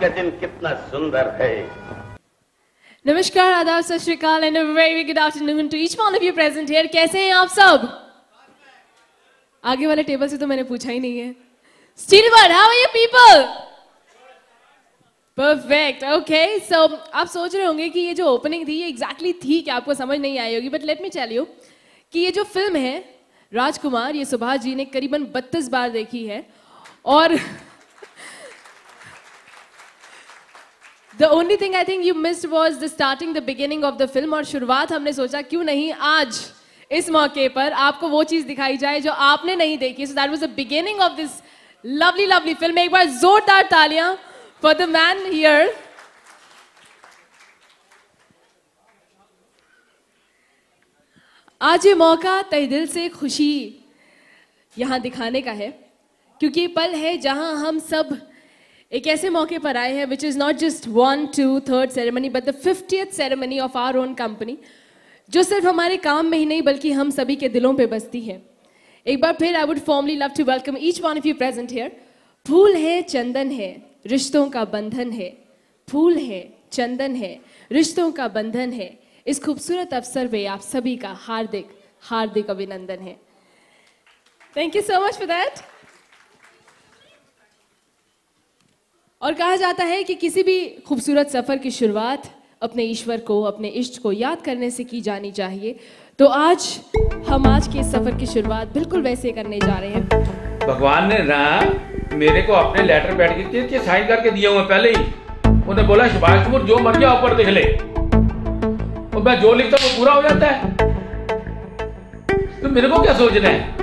का दिन कितना सुंदर है। नमस्कार, आदाब, Sat Shri Akal and a very good afternoon to each one of you present here. कैसे हैं आप सब? आगे वाले टेबल से तो मैंने पूछा ही नहीं है। Steelbird, how are you people? Perfect, okay. So आप सोच रहे होंगे कि ये जो ओपनिंग थी ये एग्जैक्टली थी कि आपको समझ नहीं आई होगी, but let me tell you कि ये जो फिल्म है राजकुमार, ये सुभाष जी ने करीबन 32 बार देखी है और The only thing I think you missed was the starting, the beginning of the film. और शुरुआत हमने सोचा क्यों नहीं आज इस मौके पर आपको वो चीज दिखाई जाए जो आपने नहीं देखी. So that was the beginning of this lovely, lovely film. एक बार जोरदार तालियां for the man here. आज ये मौका तहे दिल से खुशी यहाँ दिखाने का है क्योंकि ये पल है जहाँ हम सब एक ऐसे मौके पर आए हैं which is not just 1, 2, 3rd ceremony but the 50th ceremony of our own company, जो सिर्फ हमारे काम में ही नहीं बल्कि हम सभी के दिलों पे बसती है. एक बार फिर I would formally love to welcome each one of you present here. फूल है, चंदन है, रिश्तों का बंधन है. फूल है, चंदन है, रिश्तों का बंधन है. इस खूबसूरत अवसर पे आप सभी का हार्दिक हार्दिक अभिनंदन है. Thank you so much for that. और कहा जाता है कि किसी भी खूबसूरत सफर की शुरुआत अपने ईश्वर को, अपने इष्ट को याद करने से की जानी चाहिए. तो आज हम आज के सफर की शुरुआत बिल्कुल वैसे करने जा रहे हैं. भगवान ने ना मेरे को अपने लेटर पैड के साइन करके दिए हुए पहले ही. उन्हें बोला सुभाष कपूर जो मर गया ऊपर देख ले, और मैं जो लिखता वो पूरा हो जाता है. तो मेरे को क्या सोचना है?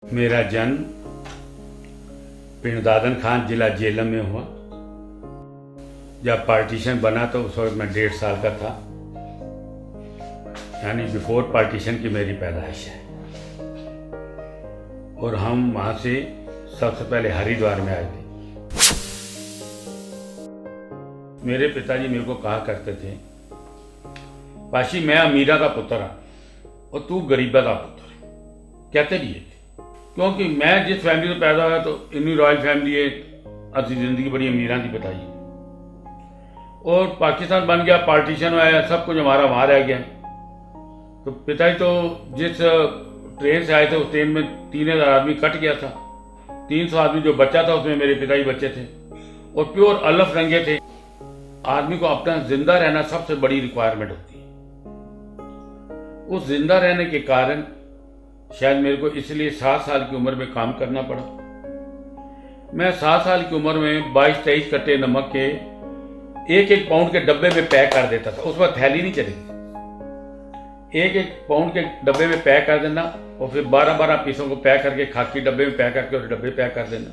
मेरा जन्म पिंड दादन खान, जिला जेलम में हुआ. जब पार्टीशन बना तो उस वक्त मैं 1.5 साल का था, यानी बिफोर पार्टीशन की मेरी पैदाइश है. और हम वहां से सबसे पहले हरिद्वार में आए थे. मेरे पिताजी मेरे को कहा करते थे, पाशी मैं अमीरा का पुत्र हूं और तू गरीबा का पुत्र है. कहते भी है क्योंकि मैं जिस फैमिली में पैदा हुआ तो इन्नी रॉयल फैमिली है, अच्छी जिंदगी बड़ी अमीरां की बताई. और पाकिस्तान बन गया, पार्टीशन आया, सब कुछ हमारा वहां रह गया. तो पिताजी तो जिस ट्रेन से आए थे उस ट्रेन में 3000 आदमी कट गया था. 300 आदमी जो बच्चा था उसमें मेरे पिताजी बच्चे थे और प्योर अलफ रंगे थे. आदमी को अपना जिंदा रहना सबसे बड़ी रिक्वायरमेंट होती है. उस जिंदा रहने के कारण शायद मेरे को इसलिए 7 साल की उम्र में काम करना पड़ा. मैं 7 साल की उम्र में 22-23 कट्टे नमक के 1-1 पाउंड के डब्बे में पैक कर देता था. उस वक्त थैली नहीं चली थी. 1-1 पाउंड के डब्बे में पैक कर देना और फिर 12-12 पीसों को पैक करके खाकी डब्बे में पैक करके और डब्बे पैक कर देना.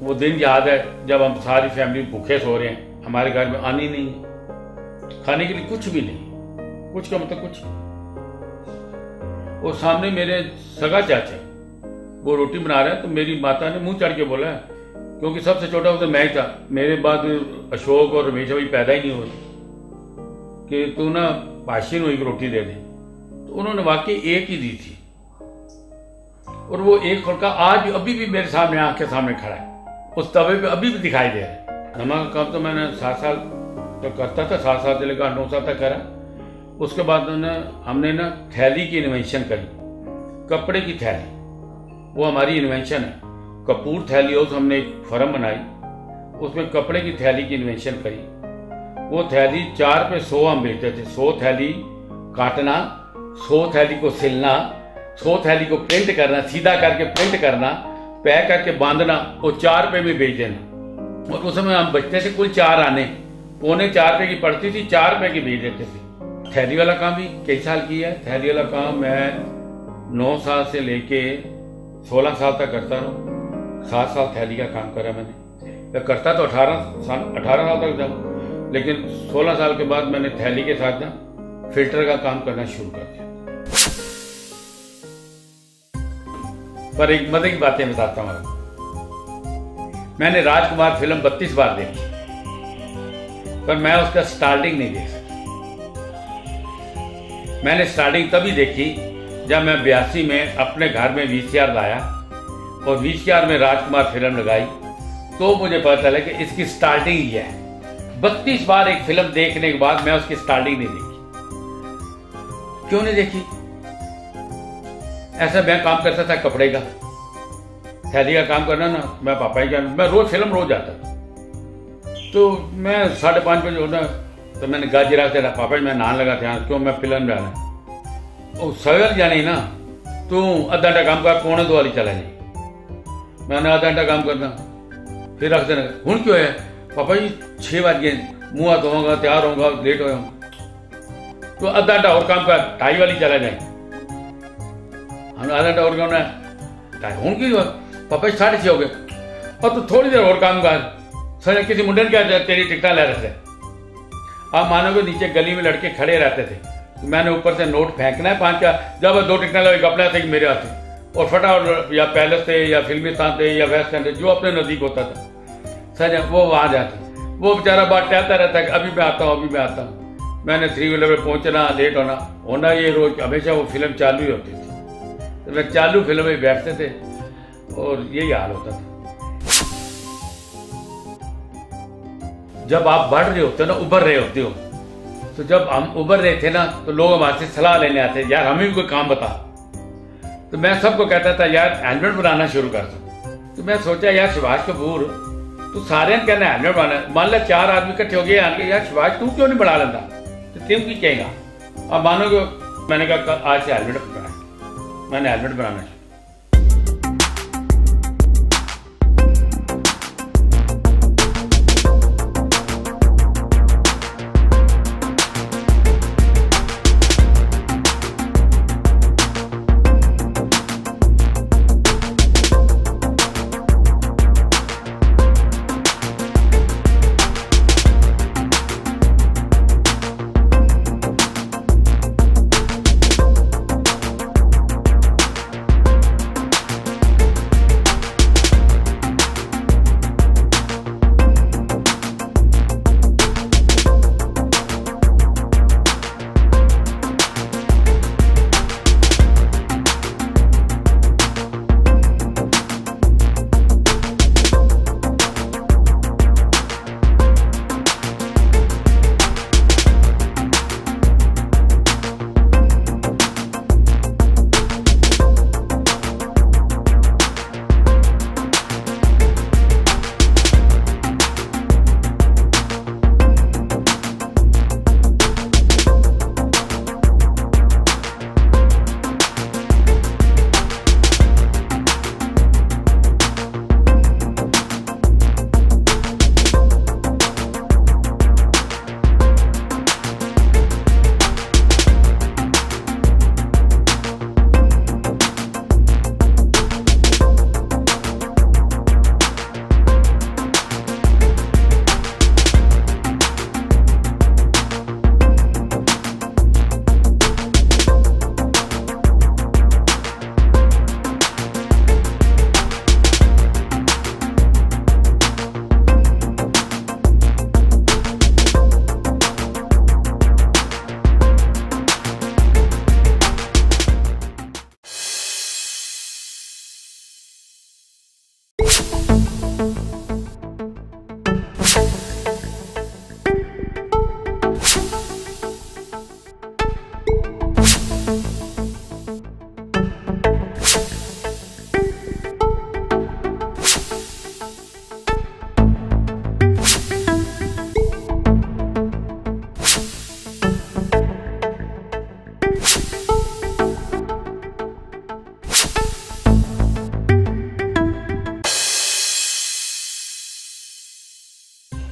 वो दिन याद है जब हम सारी फैमिली भूखे सो रहे हैं, हमारे घर में आनी नहीं है, खाने के लिए कुछ भी नहीं. कुछ का मतलब कुछ. और सामने मेरे सगा चाचा वो रोटी बना रहे हैं तो मेरी माता ने मुंह चढ़ के बोला, क्योंकि सबसे छोटा वो तो मैं ही था, मेरे बाद अशोक और रमेश अभी पैदा ही नहीं हुए, कि तू ना पाशी को एक रोटी दे दे. तो उन्होंने वाकई एक ही दी थी और वो एक फुल्का आज अभी भी मेरे सामने आंख के सामने खड़ा है. उस तवे पे अभी भी दिखाई दे रहा है. नमक का काम तो मैंने 7 साल तो करता था, 7 साल से लेकर 9 साल तक करा. उसके बाद हमने ना थैली की इन्वेंशन करी, कपड़े की थैली. वो हमारी इन्वेंशन है. कपूर थैली हो तो हमने एक फर्म बनाई, उसमें कपड़े की थैली की इन्वेंशन करी. वो थैली 4 पे 100 हम बेचते थे. 100 थैली काटना, 100 थैली को सिलना, 100 थैली को प्रिंट करना, सीधा करके प्रिंट करना, पैक करके बांधना और 4 रुपए में बेच देना. और उस समय हम बचते थे कुल 4 आने, 3.25 रुपए की पड़ती थी, 4 रुपए की बेच देते थे. थैली वाला काम भी कई साल किया है. थैली वाला काम मैं 9 साल से लेके 16 साल तक करता रहा. 7 साल थैली का काम करा मैंने। मैं करता तो 18 साल तक था, लेकिन 16 साल के बाद मैंने थैली के साथ ना फिल्टर का काम करना शुरू कर दिया। पर एक मजे की बातें बताता हूँ आपको। मैंने राजकुमार फिल्म 32 बार देखी, पर मैं उसका स्टार्टिंग नहीं देख सका। मैंने स्टार्टिंग तभी देखी जब मैं 82 में अपने घर में VCR लाया और VCR में राजकुमार फिल्म लगाई, तो मुझे पता चला कि इसकी स्टार्टिंग ही है। 32 बार एक फिल्म देखने के बाद मैं उसकी स्टार्टिंग नहीं देखी। क्यों नहीं देखी? ऐसा मैं काम करता था कपड़े का, थैली का काम करना ना, मैं पापा ही मैं रोज आता था। तो मैं 5:30 बजे होना, तो मैंने गाजी रख देना, पापा जी मैं नहाने लगा था, क्यों मैं फिल्म में आना। और सवेर जानी ना, तू आधा घंटा काम कर, 1:45 वाली चला जाए। मैंने आधा घंटा काम करना, फिर रख देना। हूँ क्यों है पापा जी? 6 बज गए, मुँह हाथ धोऊंगा, तैयार होऊंगा, लेट हो जाऊंगा। तो आधा घंटा और काम कर, 2:30 वाली चला जाए। हम आधा घंटा और काम ना, हूँ क्यों पापा जी 6:30 हो गए, और तू थोड़ी देर और काम कर। सर किसी मुंडे ने क्या तेरी टिकटा ले रहे थे। आप मानोगे नीचे गली में लड़के खड़े रहते थे, तो मैंने ऊपर से नोट फेंकना है 5 का, जब 2 टिकटा लगे अपने थे मेरे हाथ, और फटाफट या पैलेस थे या फिल्मिस्तान थे या वेस्ट एंड जो अपने नजदीक होता था, सर वो वहां जाता। वो बेचारा बात कहता रहता है कि अभी मैं आता हूँ, अभी मैं आता हूँ। मैंने 3 व्हीलर पर पहुंचना, लेट होना ये रोज हमेशा वो फिल्म चालू ही होती थी। तो मैं चालू फिल्म में बैठते थे और यही हाल होता था। जब आप बढ़ रहे होते हो ना, उभर रहे होते हो, तो जब हम उभर रहे थे ना, तो लोग हमारे से सलाह लेने आते, यार हमें भी कोई काम बता। तो मैं सबको कहता था यार हेलमेट बनाना शुरू कर दो। तो मैं सोचा यार सुभाष कपूर तू सारे कहना हेलमेट बनाना, मान लो 4 आदमी इकट्ठे हो गए, यार सुभाष तू क्यों नहीं बना लेता, तो तुम की कहेगा। अब मानोगे मैंने कहा आज से हेलमेट बनाना, मैंने हेलमेट बनाना।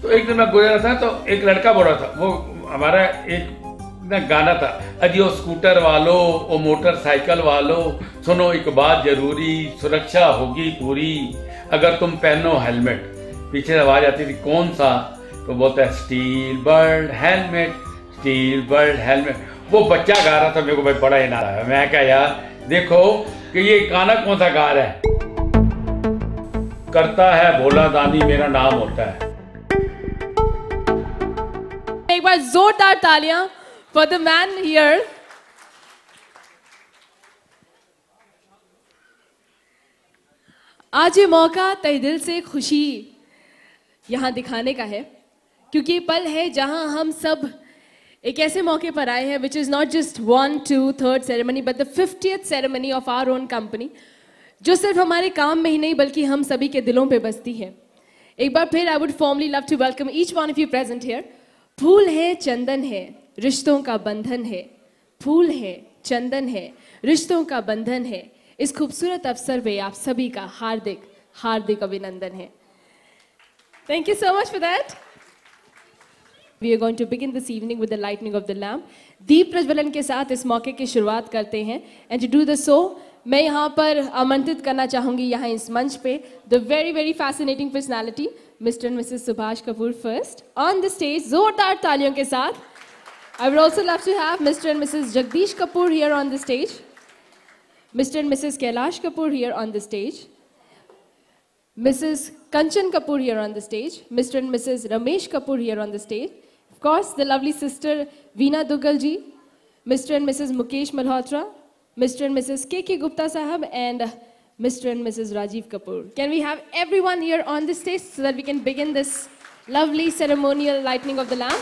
तो एक दिन मैं गुजरा था तो एक लड़का बोल रहा था, वो हमारा एक ना गाना था, अजियो स्कूटर वालों ओ मोटरसाइकिल वालों सुनो एक बात जरूरी, सुरक्षा होगी पूरी, अगर तुम पहनो हेलमेट, पीछे से आवाज आती थी कौन सा, तो बोलता है steel bird helmet, steel bird helmet. वो बच्चा गा रहा था, मेरे को भाई बड़ा ही ना आया। मैं क्या यार देखो कि ये गाना कौन सा गा रहा है। करता है भोला दानी मेरा नाम होता है। एक बार जोरदार तालियां फॉर द मैन हियर। आज ये मौका तहे दिल से खुशी यहाँ दिखाने का है, क्योंकि ये पल है जहाँ हम सब एक ऐसे मौके पर आए हैं which is not just 1, 2, 3rd ceremony but the 50th ceremony of our own company, जो सिर्फ हमारे काम में ही नहीं बल्कि हम सभी के दिलों पे बसती है। एक बार फिर I would formally love to welcome each one of you present here. फूल है चंदन है रिश्तों का बंधन है, फूल है चंदन है रिश्तों का बंधन है। इस खूबसूरत अवसर पे आप सभी का हार्दिक हार्दिक अभिनंदन है। Thank you so much for that. We are going to begin this evening with the lighting of the lamp. दीप प्रज्वलन के साथ इस मौके की शुरुआत करते हैं। And to do the so, मैं यहाँ पर आमंत्रित करना चाहूँगी यहाँ इस मंच पे the very very fascinating personality, Mr. and Mrs. Subhash Kapoor first on the stage. जोरदार तालियों के साथ। I would also love to have Mr. and Mrs. Jagdish Kapoor here on the stage. Mr. and Mrs. Kailash Kapoor here on the stage. Mrs. Kanchan Kapoor here on the stage. Mr. and Mrs. Ramesh Kapoor here on the stage. Of course, the lovely sister Veena Dugal ji. Mr. and Mrs. Mukesh Malhotra. Mr. and Mrs. K.K. Gupta Sahab. And Mr. and Mrs. Rajiv Kapoor. Can we have everyone here on the stage so that we can begin this lovely ceremonial lighting of the lamp?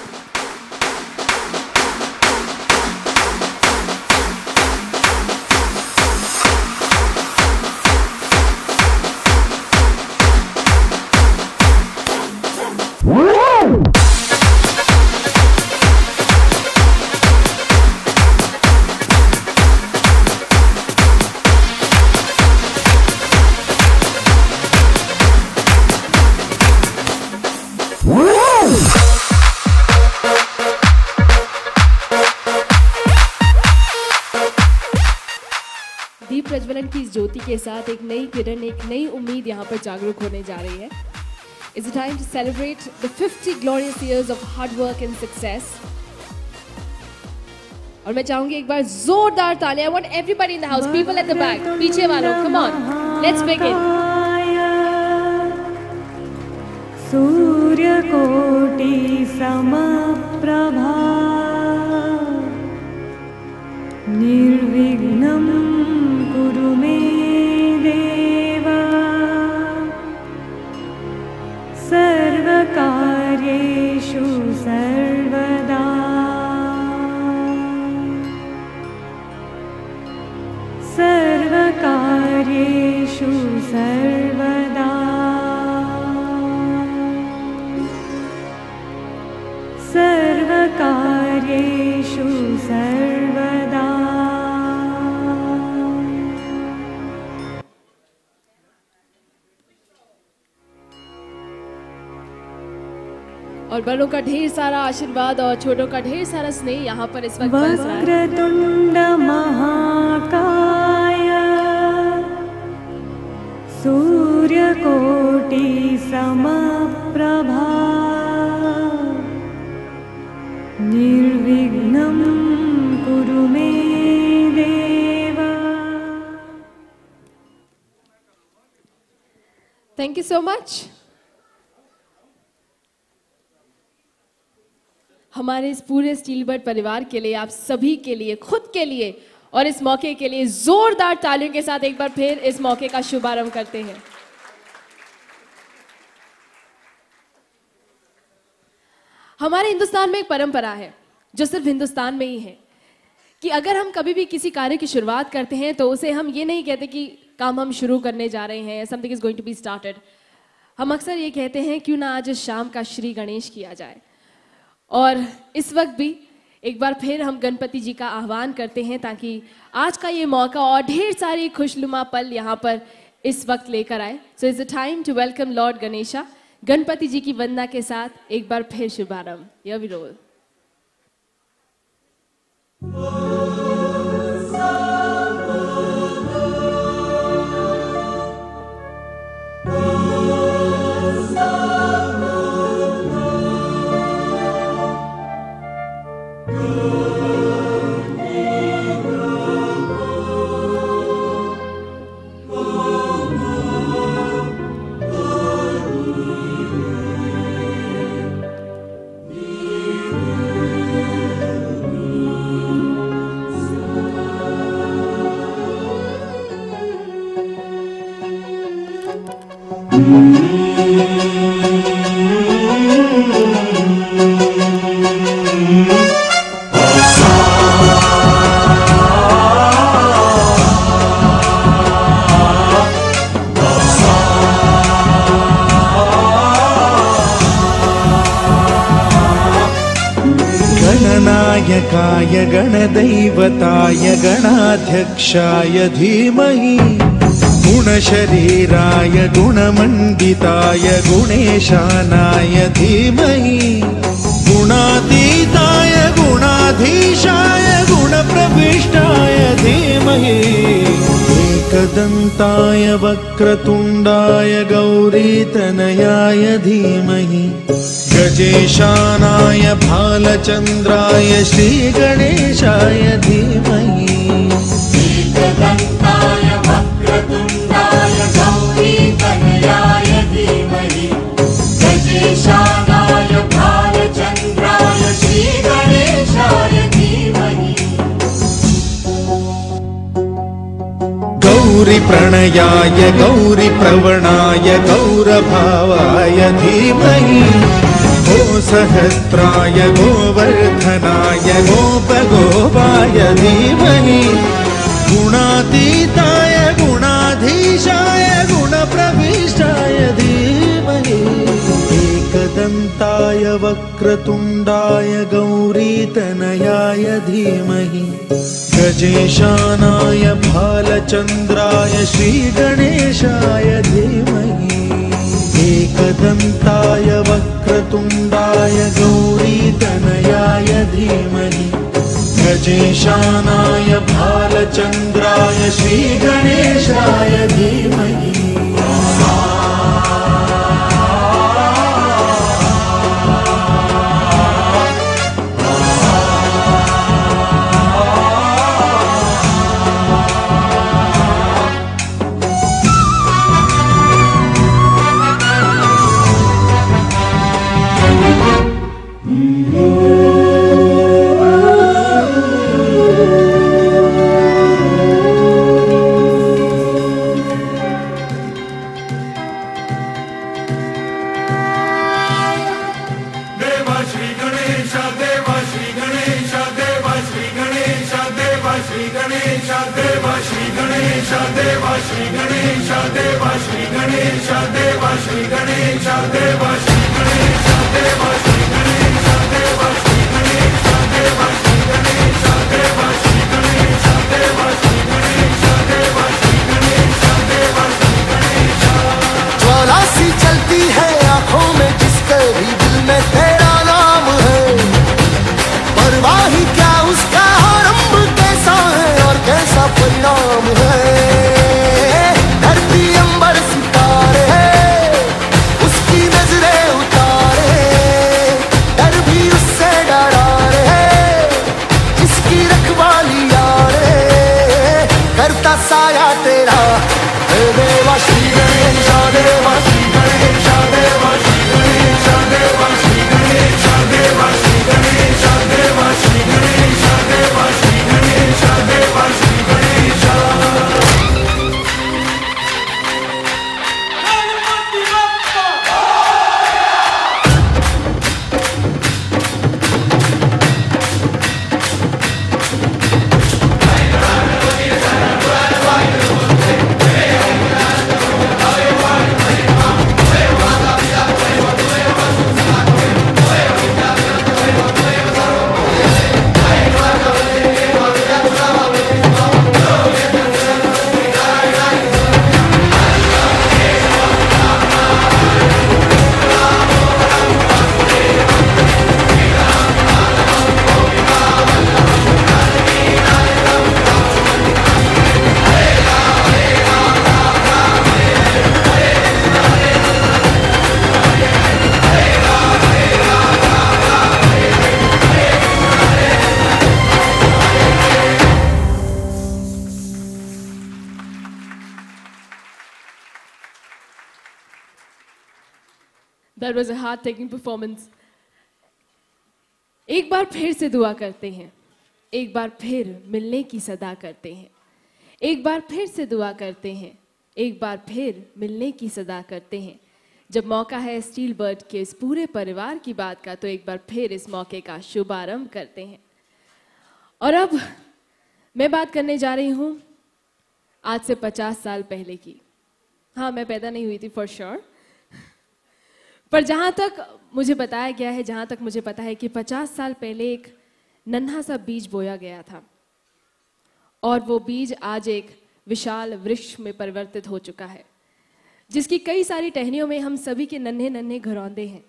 दीप प्रज्वलन की इस ज्योति के साथ एक नई किरण, एक नई उम्मीद यहाँ पर जागरूक होने जा रही है। It's a time to celebrate the 50 glorious years of hard work and success. और मैं चाहूंगी एक बार जोरदार तालियां। I want everybody in the house, people at the back, पीछे वालों, come on, let's begin. सूर्य कोटि समप्रभा निर्विघ्नं कुरु मे देव सर्वकार्येषु सर्वदा सर्वकार्येषु सर्वदा सर्वकार्येषु सर्वदा। और बड़ों का ढेर सारा आशीर्वाद और छोटों का ढेर सारा स्नेह यहाँ पर इस वक्त बरस रहा है। वक्रतुंड महाकाय सूर्यकोटि समप्रभा निर्विघ्नं कुरु मे देव। Thank you so much. हमारे इस पूरे स्टीलबर्ड परिवार के लिए, आप सभी के लिए, खुद के लिए और इस मौके के लिए जोरदार तालियों के साथ एक बार फिर इस मौके का शुभारंभ करते हैं। हमारे हिंदुस्तान में एक परंपरा है जो सिर्फ हिंदुस्तान में ही है कि अगर हम कभी भी किसी कार्य की शुरुआत करते हैं तो उसे हम ये नहीं कहते कि काम हम शुरू करने जा रहे हैं, something is going to be started. हम अक्सर ये कहते हैं क्यों ना आज शाम का श्री गणेश किया जाए। और इस वक्त भी एक बार फिर हम गणपति जी का आह्वान करते हैं ताकि आज का ये मौका और ढेर सारे खुशनुमा पल यहाँ पर इस वक्त लेकर आए। So it's a time to welcome Lord Ganesha. Ganpati ji की वंदना के साथ एक बार फिर शुभारंभ। Here we roll. गणनायकाय गणदैवताय गणाध्यक्षाय धीमहि गुणशरीराय गुणमण्डिताय गुणेशानाय धीमहि गुणातीताय गुणाधीशाय गुणप्रविष्टाय धीमहि एकदन्ताय वक्रतुण्डाय गौरीतनयाय धीमहि गजेशानाय भालचन्द्राय श्रीगणेशाय धीमहि एकदन्ताय वक्रतुण्डाय गौरीतनयाय धीमहि गजेशानाय भालचन्द्राय श्रीगणेशाय धीमहि गौरीप्रणयाय गौरीप्रवणाय गौरभावाय धीमहि गोसहस्राय गोवर्धनाय गोपगोपाय धीमहि गुणातीताय गुणाधीशाय गुणप्रविष्टाय धीमहि एकदन्ताय वक्रतुण्डाय गौरीतनयाय धीमहि गजेशानाय भालचन्द्राय श्रीगणेशाय धीमहि एकदन्ताय वक्रतुण्डाय गौरीतनयाय धीमहि गजेशानाय भालचन्द्राय श्रीगणेशाय धीमहि ज्वाला सी चलती है आंखों में जिसके भी दिल में तेरा नाम है परवाह ही क्या उसका आरंभ कैसा है और कैसा परिणाम है धरती अंबर सितारे उसकी नजरें उतारे That was a heart-taking performance. एक बार फिर से दुआ करते हैं, एक बार फिर मिलने की सदा करते हैं, एक बार फिर से दुआ करते हैं, एक बार फिर मिलने की सदा करते हैं। जब मौका है स्टील बर्ड के इस पूरे परिवार की बात का, तो एक बार फिर इस मौके का शुभारंभ करते हैं। और अब मैं बात करने जा रही हूँ आज से 50 साल पहले की। हाँ, मैं पैदा नहीं हुई थी फॉर श्योर, पर जहाँ तक मुझे बताया गया है, जहाँ तक मुझे पता है कि 50 साल पहले एक नन्हा सा बीज बोया गया था और वो बीज आज एक विशाल वृक्ष में परिवर्तित हो चुका है, जिसकी कई सारी टहनियों में हम सभी के नन्हे नन्हे घरौंदे हैं।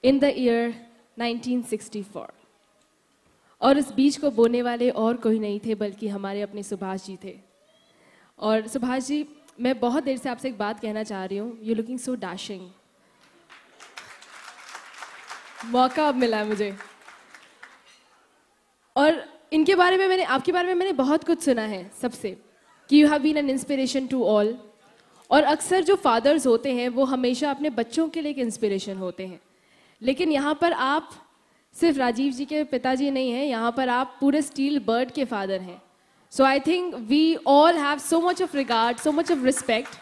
इन द ईयर 1964, और इस बीज को बोने वाले और कोई नहीं थे बल्कि हमारे अपने सुभाष जी थे। और सुभाष जी, मैं बहुत देर से आपसे एक बात कहना चाह रही हूँ। You looking so dashing. मौका अब मिला है मुझे, और इनके बारे में मैंने, आपके बारे में मैंने बहुत कुछ सुना है सबसे, कि you have been an inspiration to all. और अक्सर जो फादर्स होते हैं वो हमेशा अपने बच्चों के लिए एक इंस्पिरेशन होते हैं, लेकिन यहाँ पर आप सिर्फ राजीव जी के पिताजी नहीं हैं, यहाँ पर आप पूरे स्टील बर्ड के फादर हैं। So I think we all have so much of regard, so much of respect,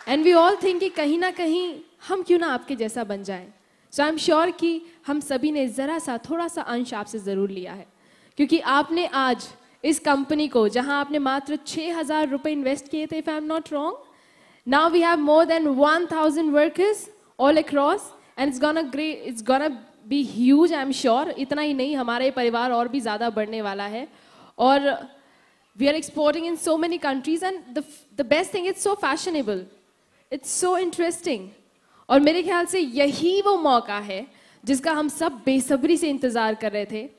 and we all think कि कहीं ना कहीं हम क्यों ना आपके जैसा बन जाएं। सो आई एम श्योर कि हम सभी ने ज़रा सा, थोड़ा सा अंश आपसे ज़रूर लिया है, क्योंकि आपने आज इस कंपनी को, जहां आपने मात्र 6,000 रुपए इन्वेस्ट किए थे, if I am not wrong, now we have more than 1,000 workers all across, and it's gonna be huge, I am sure. इतना ही नहीं, हमारे परिवार और भी ज़्यादा बढ़ने वाला है, और we are exporting in so many countries, and the best thing, it's so fashionable, it's so interesting. और मेरे ख्याल से यही वो मौका है जिसका हम सब बेसब्री से इंतज़ार कर रहे थे।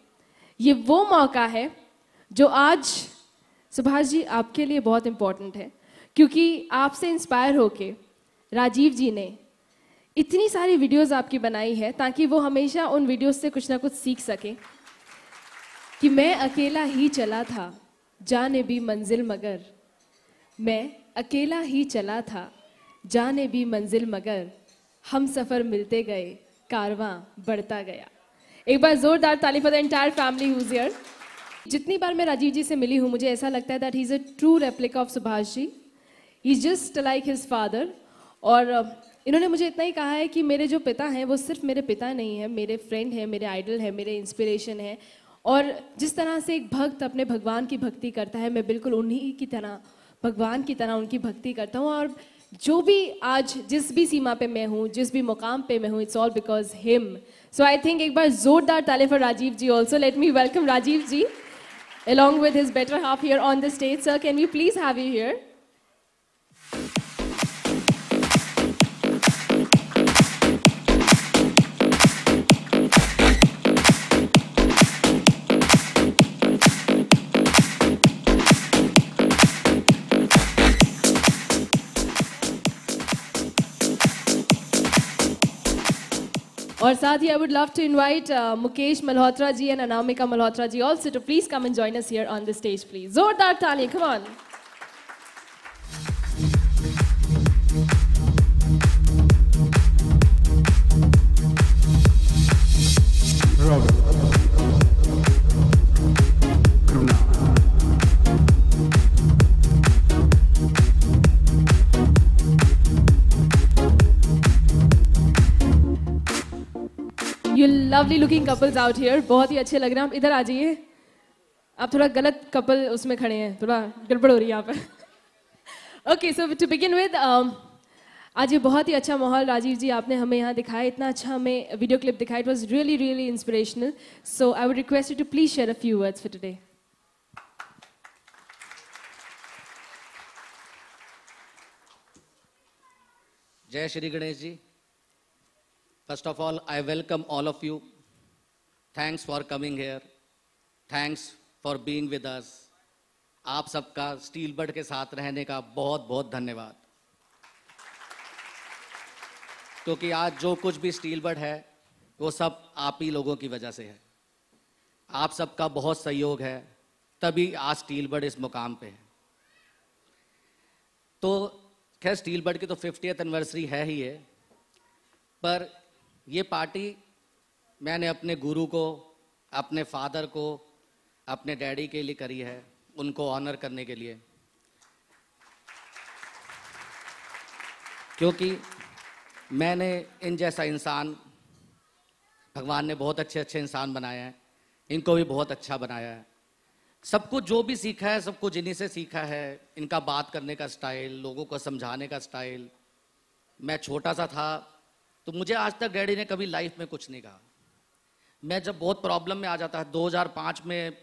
ये वो मौका है जो आज सुभाष जी आपके लिए बहुत इम्पोर्टेंट है, क्योंकि आपसे इंस्पायर होके राजीव जी ने इतनी सारी वीडियोस आपकी बनाई है, ताकि वो हमेशा उन वीडियोस से कुछ ना कुछ सीख सके। कि मैं अकेला ही चला था जाने भी मंजिल मगर, मैं अकेला ही चला था जाने भी मंजिल मगर, हम सफ़र मिलते गए कारवां बढ़ता गया। एक बार जोरदार ताली for the entire family who is here. जितनी बार मैं राजीव जी से मिली हूँ, मुझे ऐसा लगता है that he is a true replica of Subhash ji. He is just like his father. और इन्होंने मुझे इतना ही कहा है कि मेरे जो पिता हैं वो सिर्फ मेरे पिता नहीं हैं, मेरे फ्रेंड हैं, मेरे आइडल हैं, मेरे इंस्पिरेशन हैं। और जिस तरह से एक भक्त अपने भगवान की भक्ति करता है, मैं बिल्कुल उन्हीं की तरह, भगवान की तरह उनकी भक्ति करता हूँ। और जो भी आज जिस भी सीमा पे मैं हूँ, जिस भी मुकाम पे मैं हूँ, it's all because him. So I think एक बार जोरदार ताली for Rajiv ji also. Let me welcome Rajiv ji along with his better half here on the stage. Sir, can we please have you here? और साथ ही I would love to invite Mukesh Malhotra ji and Anamika Malhotra ji also to please come and join us here on the stage, please. Zordar Taali, come on. You lovely looking couples out here. बहुत ही अच्छे लग रहे हैं आप। इधर आ जाइए। आप थोड़ा गलत कपल उसमें खड़े हैं, थोड़ा गड़बड़ हो रही है यहाँ पे। Okay, so to begin with, आज ये बहुत ही अच्छा माहौल राजीव जी आपने हमें यहाँ दिखाया, इतना अच्छा हमें वीडियो क्लिप दिखाया. It was really, really inspirational. So I would request you to please share a few words for today. Jai Shri Ganesh ji. First of all, I welcome all of you. Thanks for coming here. Thanks for being with us. आप सबका steel bird के साथ रहने का बहुत बहुत धन्यवाद. क्योंकि आज जो कुछ भी स्टील बर्ड है वो सब आप ही लोगों की वजह से है. आप सबका बहुत सहयोग है, तभी आज स्टील बर्ड इस मुकाम पे है. तो खैर स्टील बर्ड की तो 50th एनिवर्सरी है ही है, पर ये पार्टी मैंने अपने गुरु को, अपने फादर को, अपने डैडी के लिए करी है, उनको ऑनर करने के लिए, क्योंकि मैंने इन जैसा इंसान, भगवान ने बहुत अच्छे अच्छे इंसान बनाए हैं, इनको भी बहुत अच्छा बनाया है। सब कुछ जो भी सीखा है, सब कुछ इन्हीं से सीखा है। इनका बात करने का स्टाइल, लोगों को समझाने का स्टाइल। मैं छोटा सा था तो मुझे आज तक डैडी ने कभी लाइफ में कुछ नहीं कहा। मैं जब बहुत प्रॉब्लम में आ जाता 2005 में,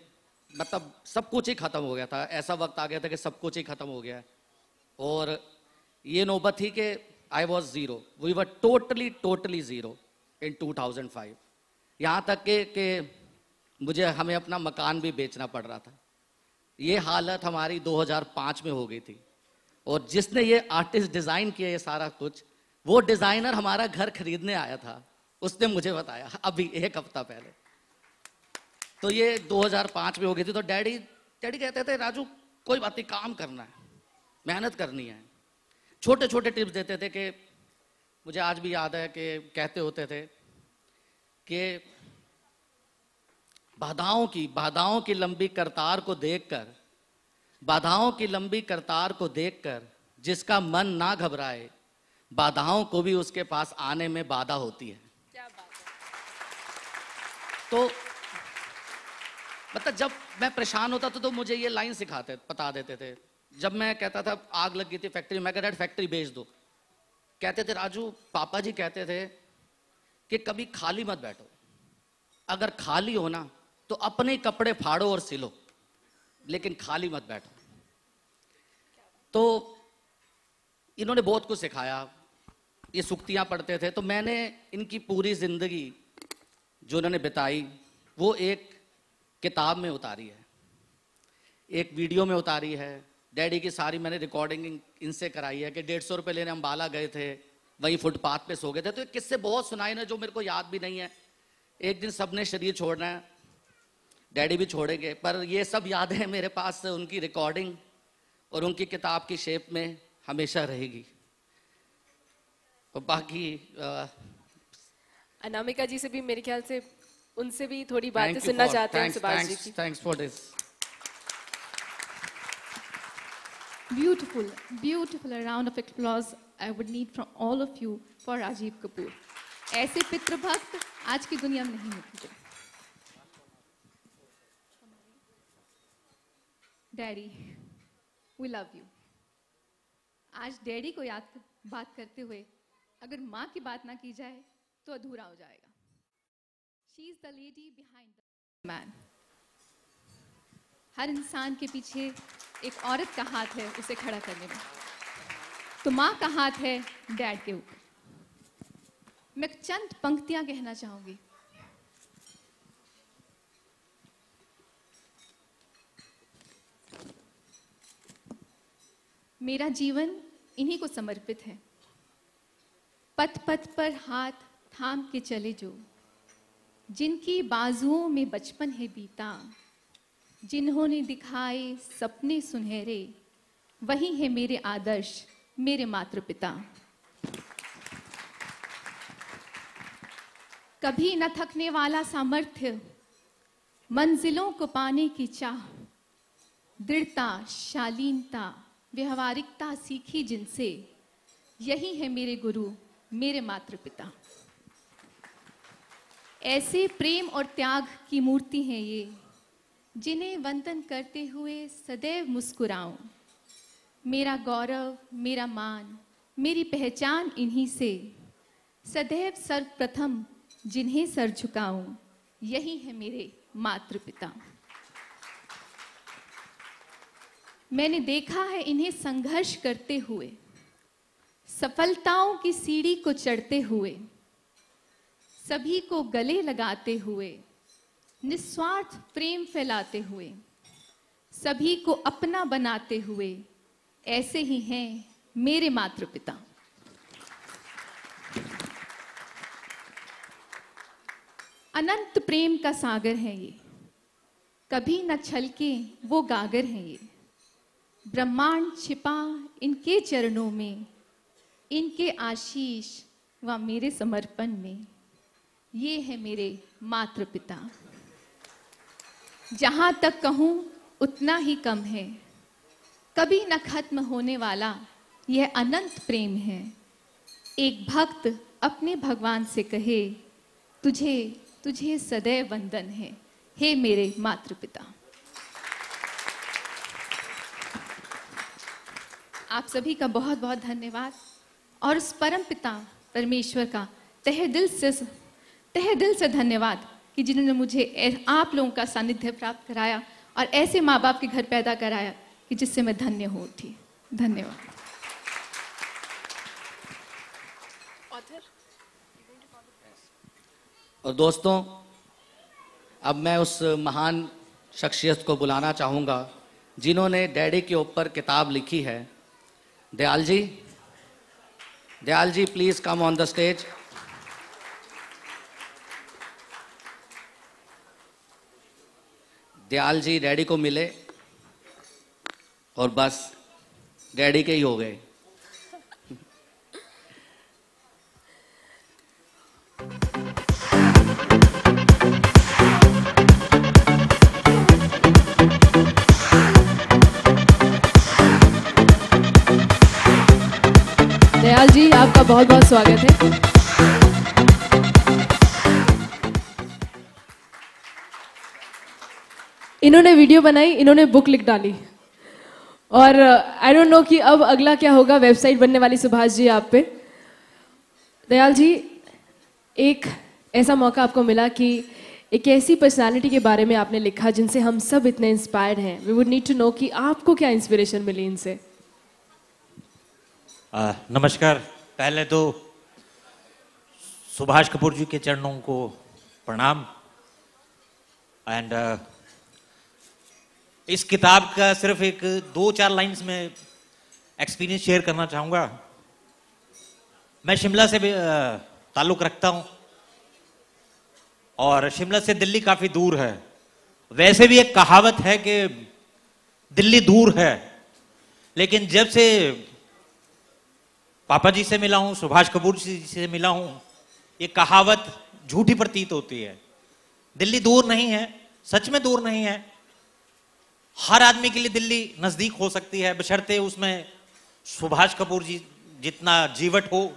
मतलब सब कुछ ही ख़त्म हो गया था, ऐसा वक्त आ गया था कि सब कुछ ही ख़त्म हो गया। और ये नौबत थी कि I was zero, we were totally zero in 2005। यहाँ तक कि मुझे हमें अपना मकान भी बेचना पड़ रहा था। ये हालत हमारी 2005 में हो गई थी। और जिसने ये आर्टिस्ट डिज़ाइन किया ये सारा कुछ, वो डिज़ाइनर हमारा घर खरीदने आया था, उसने मुझे बताया अभी 1 हफ्ता पहले। तो ये 2005 में हो गई थी। तो डैडी कहते थे राजू कोई बात नहीं, काम करना है, मेहनत करनी है। छोटे छोटे टिप्स देते थे कि मुझे आज भी याद है कि कहते होते थे कि बाधाओं की लंबी कतार को देखकर, बाधाओं की लंबी कतार को देखकर जिसका मन ना घबराए, बाधाओं को भी उसके पास आने में बाधा होती है। क्या बात है। तो मतलब जब मैं परेशान होता था तो मुझे ये लाइन बता देते थे। जब मैं कहता था आग लग गई थी फैक्ट्री, मैं कहता फैक्ट्री बेच दो, कहते थे राजू, पापा जी कहते थे कि कभी खाली मत बैठो, अगर खाली हो ना तो अपने कपड़े फाड़ो और सिलो, लेकिन खाली मत बैठो। तो इन्होंने बहुत कुछ सिखाया। ये सुक्तियाँ पढ़ते थे, तो मैंने इनकी पूरी जिंदगी जो इन्होंने बिताई वो एक किताब में उतारी है, एक वीडियो में उतारी है। डैडी की सारी मैंने रिकॉर्डिंग इनसे कराई है कि 150 रुपये लेने अम्बाला गए थे, वहीं फुटपाथ पे सो गए थे। तो ये किस्से बहुत सुनाए ना जो मेरे को याद भी नहीं है। एक दिन सबने शरीर छोड़ना है, डैडी भी छोड़ेंगे, पर ये सब यादें मेरे पास उनकी रिकॉर्डिंग और उनकी किताब की शेप में हमेशा रहेगी। और बाकी अनामिका जी से भी मेरे ख्याल से उनसे भी थोड़ी बातें सुनना चाहते हैं सुभाष जी की। Thanks for this. Beautiful, beautiful. A round of applause I would need from all of you for Rajiv Kapoor. ऐसे पितृभक्त आज की दुनिया में नहीं मिलते। Daddy, we love you. आज डैडी को बात करते हुए अगर माँ की बात ना की जाए तो अधूरा हो जाएगा। She is the lady behind the man. हर इंसान के पीछे एक औरत का हाथ है उसे खड़ा करने में, तो माँ का हाथ है डैड के ऊपर। मैं चंद पंक्तियां कहना चाहूंगी। मेरा जीवन इन्हीं को समर्पित है। पथ पथ पर हाथ थाम के चले जो, जिनकी बाजुओं में बचपन है बीता, जिन्होंने दिखाए सपने सुनहरे, वही है मेरे आदर्श, मेरे मातृ पिता। कभी न थकने वाला सामर्थ्य, मंजिलों को पाने की चाह, दृढ़ता, शालीनता, व्यवहारिकता सीखी जिनसे, यही है मेरे गुरु, मेरे मातृ पिता। ऐसे प्रेम और त्याग की मूर्ति हैं ये, जिन्हें वंदन करते हुए सदैव मुस्कुराऊं। मेरा गौरव, मेरा मान, मेरी पहचान इन्हीं से, सदैव सर्वप्रथम जिन्हें सर झुकाऊं, यही है मेरे मातृ पिता। मैंने देखा है इन्हें संघर्ष करते हुए, सफलताओं की सीढ़ी को चढ़ते हुए, सभी को गले लगाते हुए, निस्वार्थ प्रेम फैलाते हुए, सभी को अपना बनाते हुए। ऐसे ही हैं मेरे मातृ पिता। अनंत प्रेम का सागर है ये, कभी न छलके वो गागर हैं ये। ब्रह्मांड छिपा इनके चरणों में, इनके आशीष व मेरे समर्पण में। ये है मेरे मातृ पिता। जहां तक कहूं उतना ही कम है, कभी न खत्म होने वाला यह अनंत प्रेम है। एक भक्त अपने भगवान से कहे, तुझे तुझे सदैव वंदन है, हे मेरे मातृ पिता। आप सभी का बहुत बहुत धन्यवाद और उस परम पिता परमेश्वर का तहे दिल से धन्यवाद कि जिन्होंने मुझे आप लोगों का सानिध्य प्राप्त कराया और ऐसे माँ बाप के घर पैदा कराया कि जिससे मैं धन्य हो उठी। धन्यवाद। और दोस्तों, अब मैं उस महान शख्सियत को बुलाना चाहूँगा जिन्होंने डैडी के ऊपर किताब लिखी है। Dayal ji please come on the stage. Dayal ji daddy को मिले और बस डैडी के ही हो गए। दयाल जी, आपका बहुत बहुत स्वागत है। इन्होंने वीडियो बनाई, इन्होंने बुक लिख डाली और आई डोंट नो कि अब अगला क्या होगा। वेबसाइट बनने वाली सुभाष जी आप पे। दयाल जी, एक ऐसा मौका आपको मिला कि एक ऐसी पर्सनालिटी के बारे में आपने लिखा जिनसे हम सब इतने इंस्पायर्ड हैं। We would need to know कि आपको क्या इंस्पिरेशन मिली इनसे। नमस्कार। पहले तो सुभाष कपूर जी के चरणों को प्रणाम। एंड इस किताब का सिर्फ एक 2-4 लाइन्स में एक्सपीरियंस शेयर करना चाहूँगा। मैं शिमला से भी ताल्लुक़ रखता हूँ और शिमला से दिल्ली काफ़ी दूर है। वैसे भी एक कहावत है कि दिल्ली दूर है, लेकिन जब से पापा जी से मिला हूँ, सुभाष कपूर जी से मिला हूँ, ये कहावत झूठी प्रतीत होती है। दिल्ली दूर नहीं है, सच में दूर नहीं है। हर आदमी के लिए दिल्ली नज़दीक हो सकती है, बशर्ते उसमें सुभाष कपूर जी जितना जीवट हो,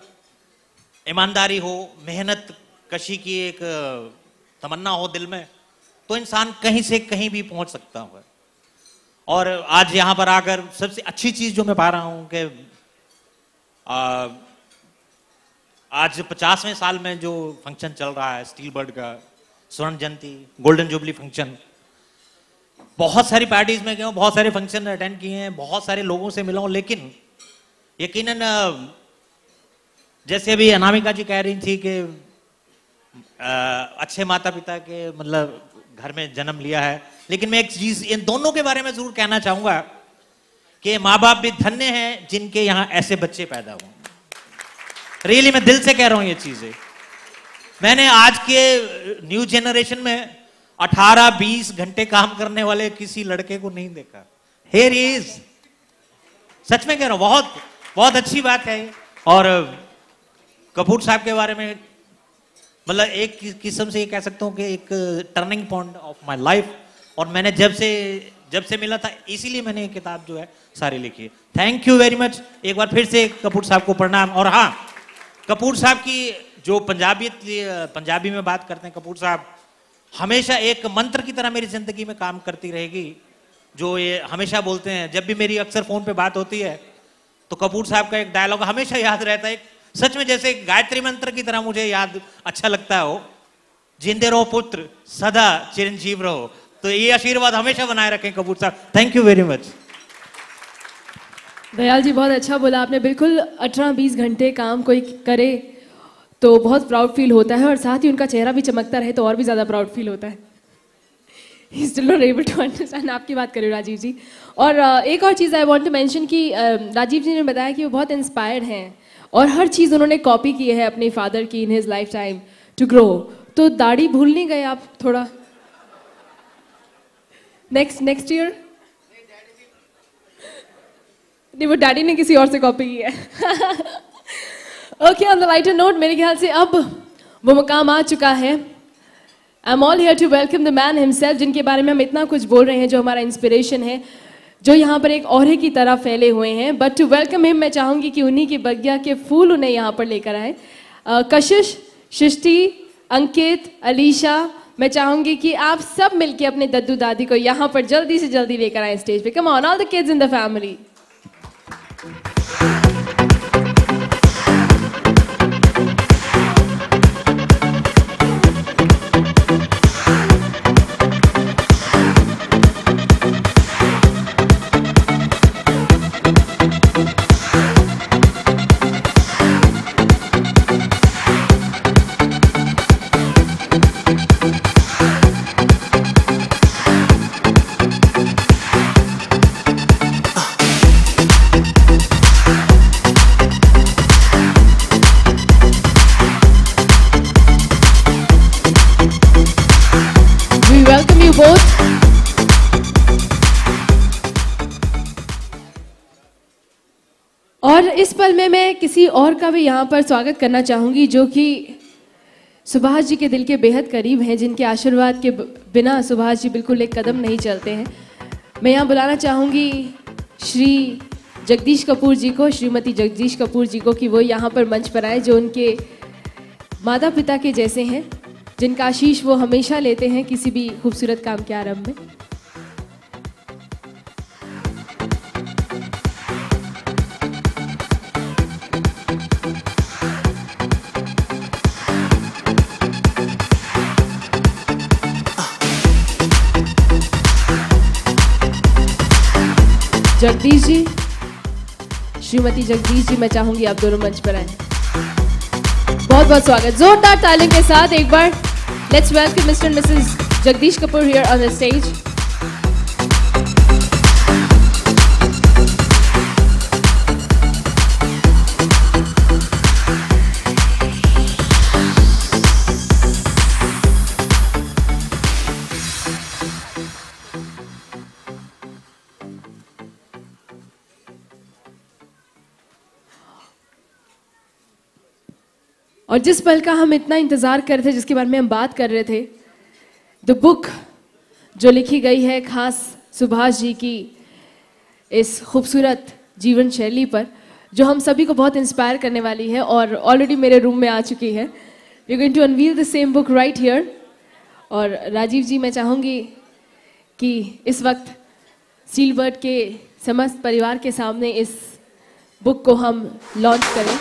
ईमानदारी हो, मेहनत कशी की एक तमन्ना हो दिल में, तो इंसान कहीं से कहीं भी पहुंच सकता है। और आज यहाँ पर आकर सबसे अच्छी चीज़ जो मैं पा रहा हूँ कि आज 50वें साल में जो फंक्शन चल रहा है स्टील बर्ड का, स्वर्ण जयंती, गोल्डन जुबली फंक्शन, बहुत सारी पार्टीज में गया हूँ, बहुत सारे फंक्शन अटेंड किए हैं, बहुत सारे लोगों से मिला हूँ, लेकिन यकीनन जैसे अभी अनामिका जी कह रही थी कि अच्छे माता पिता के मतलब घर में जन्म लिया है, लेकिन मैं एक चीज इन दोनों के बारे में जरूर कहना चाहूंगा कि माँ बाप भी धन्य हैं जिनके यहाँ ऐसे बच्चे पैदा हुए। रियली मैं दिल से कह रहा हूँ ये चीजें। मैंने आज के न्यू जनरेशन में 18-20 घंटे काम करने वाले किसी लड़के को नहीं देखा। Here he is। सच में कह रहा हूँ, बहुत बहुत अच्छी बात है। और कपूर साहब के बारे में मतलब एक किस्म से ये कह सकता हूँ कि एक turning point of my life. और मैंने जब से मिला था, इसीलिए मैंने ये किताब जो है सारी लिखी है। Thank you very much. एक बार फिर से कपूर साहब को प्रणाम। और हाँ, कपूर साहब की जो पंजाबी में बात करते हैं, कपूर साहब हमेशा एक मंत्र की तरह मेरी जिंदगी में काम करती रहेगी। जो ये हमेशा बोलते हैं, जब भी मेरी अक्सर फोन पे बात होती है तो कपूर साहब का एक डायलॉग हमेशा याद रहता है। सच में जैसे गायत्री मंत्र की तरह मुझे याद अच्छा लगता है वो, जिंदे रहो पुत्र सदा चिरंजीव रहो। तो ये आशीर्वाद हमेशा बनाए रखें Kapoor sahab. Thank you very much. Dayal ji, बहुत अच्छा बोला आपने। बिल्कुल 18-20 घंटे काम कोई करे तो बहुत प्राउड फील होता है, और साथ ही उनका चेहरा भी चमकता रहे तो और भी ज़्यादा प्राउड फील होता है। He is still not able to understand. आपकी बात करें राजीव जी। और एक और चीज़ आई वांट टू मेंशन कि राजीव जी ने बताया कि वो बहुत इंस्पायर्ड हैं और हर चीज़ उन्होंने कॉपी की है अपने फादर की in his life time to grow. तो दाढ़ी भूल नहीं गए आप थोड़ा? नेक्स्ट ईयर नहीं, वो डैडी ने किसी और से कॉपी की है। Okay, on the lighter note, मेरे ख्याल से अब वो मुकाम आ चुका है। I am all here to welcome the man himself, जिनके बारे में हम इतना कुछ बोल रहे हैं, जो हमारा इंस्पिरेशन है, जो यहाँ पर एक औरे की तरह फैले हुए हैं। बट टू वेलकम हिम, मैं चाहूँगी कि उन्हीं की बगिया के फूल उन्हें यहाँ पर लेकर आए। कशिश, सृष्टि, अंकित, अलीशा, मैं चाहूँगी कि आप सब मिलके अपने दद्दू दादी को यहाँ पर जल्दी से जल्दी लेकर आए स्टेज पे। Come on all the kids in the family. और इस पल में मैं किसी और का भी यहाँ पर स्वागत करना चाहूँगी, जो कि सुभाष जी के दिल के बेहद करीब हैं, जिनके आशीर्वाद के बिना सुभाष जी बिल्कुल एक कदम नहीं चलते हैं। मैं यहाँ बुलाना चाहूँगी श्री जगदीश कपूर जी को, श्रीमती जगदीश कपूर जी को, कि वो यहाँ पर मंच पर आए, जो उनके माता पिता के जैसे हैं, जिनका आशीष वो हमेशा लेते हैं किसी भी खूबसूरत काम के आरंभ में। जगदीश जी, श्रीमती जगदीश जी, मैं चाहूंगी आप दोनों मंच पर आए। बहुत बहुत स्वागत, जोरदार तालियों के साथ एक बार let's welcome Mr and Mrs Jagdish Kapoor here on the stage. और जिस पल का हम इतना इंतज़ार कर रहे थे, जिसके बारे में हम बात कर रहे थे, द बुक जो लिखी गई है खास सुभाष जी की इस खूबसूरत जीवन शैली पर, जो हम सभी को बहुत इंस्पायर करने वाली है और ऑलरेडी मेरे रूम में आ चुकी है। We are going to unveil the same book right here. और राजीव जी, मैं चाहूँगी कि इस वक्त स्टीलबर्ड के समस्त परिवार के सामने इस बुक को हम लॉन्च करें।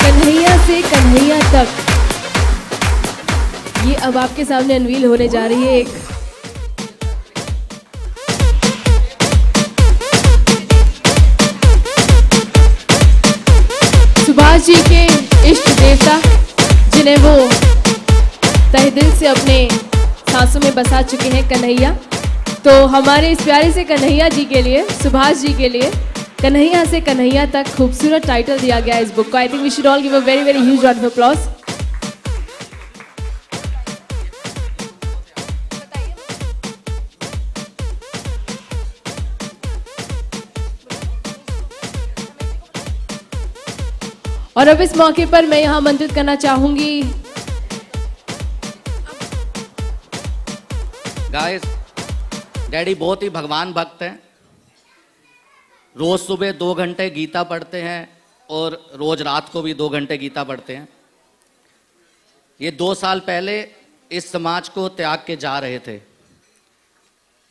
कन्हैया से कन्हैया तक, ये अब आपके सामने अनवील होने जा रही है। एक सुभाष जी के इष्ट देवता, जिन्हें वो तहे दिल से अपने सांसों में बसा चुके हैं, कन्हैया। तो हमारे इस प्यारे से कन्हैया जी के लिए, सुभाष जी के लिए, कन्हैया से कन्हैया तक खूबसूरत टाइटल दिया गया इस बुक को। I think we should all give a very very huge round of applause. और अब इस मौके पर मैं यहाँ आमंत्रित करना चाहूंगी गाइस, डैडी बहुत ही भगवान भक्त हैं। रोज सुबह 2 घंटे गीता पढ़ते हैं और रोज रात को भी 2 घंटे गीता पढ़ते हैं। ये 2 साल पहले इस समाज को त्याग के जा रहे थे।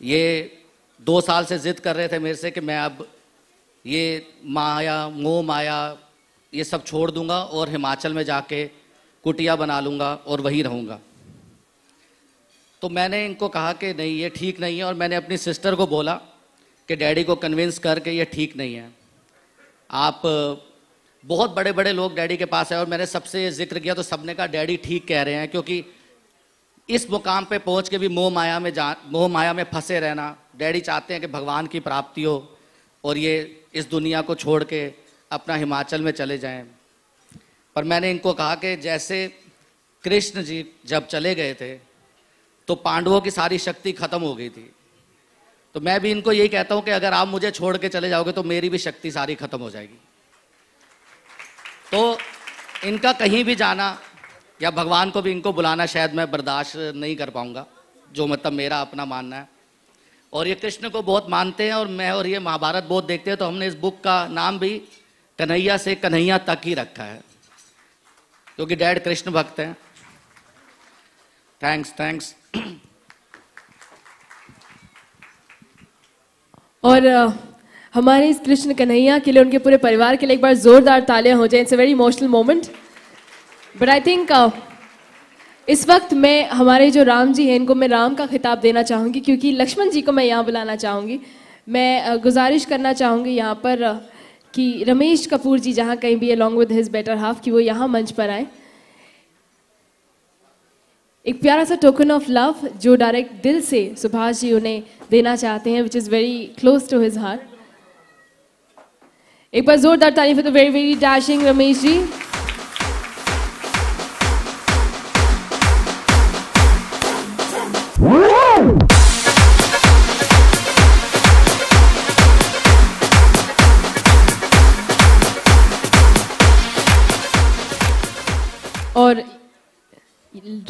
ये 2 साल से जिद कर रहे थे मेरे से कि मैं अब ये माया, मोह माया, ये सब छोड़ दूंगा और हिमाचल में जाके कुटिया बना लूँगा और वहीं रहूँगा। तो मैंने इनको कहा कि नहीं, ये ठीक नहीं है। और मैंने अपनी सिस्टर को बोला कि डैडी को कन्विंस करके ये ठीक नहीं है। आप बहुत बड़े बड़े लोग डैडी के पास आए और मैंने सबसे ये जिक्र किया तो सबने कहा डैडी ठीक कह रहे हैं, क्योंकि इस मुकाम पे पहुंच के भी मोह माया में फंसे रहना। डैडी चाहते हैं कि भगवान की प्राप्ति हो और ये इस दुनिया को छोड़ के अपना हिमाचल में चले जाएं। पर मैंने इनको कहा कि जैसे कृष्ण जी जब चले गए थे तो पांडवों की सारी शक्ति खत्म हो गई थी, तो मैं भी इनको यही कहता हूं कि अगर आप मुझे छोड़ के चले जाओगे तो मेरी भी शक्ति सारी खत्म हो जाएगी। तो इनका कहीं भी जाना या भगवान को भी इनको बुलाना शायद मैं बर्दाश्त नहीं कर पाऊंगा, जो मतलब मेरा अपना मानना है। और ये कृष्ण को बहुत मानते हैं और मैं और ये महाभारत बहुत देखते हैं, तो हमने इस बुक का नाम भी कन्हैया से कन्हैया तक ही रखा है, क्योंकि डैड कृष्ण भक्त हैं। थैंक्स। और हमारे इस कृष्ण कन्हैया के लिए, उनके पूरे परिवार के लिए एक बार जोरदार तालियां हो जाए। It's a very emotional moment. But I think इस वक्त मैं हमारे जो राम जी हैं इनको मैं राम का खिताब देना चाहूँगी, क्योंकि लक्ष्मण जी को मैं यहाँ बुलाना चाहूँगी। मैं गुजारिश करना चाहूँगी यहाँ पर कि रमेश कपूर जी जहाँ कहीं भी along with his better half कि वो यहाँ मंच पर आए। एक प्यारा सा टोकन ऑफ लव जो डायरेक्ट दिल से सुभाष जी उन्हें देना चाहते हैं, which is very close to his heart. एक बार जोरदार तारीफ है तो very very dashing Ramesh ji. और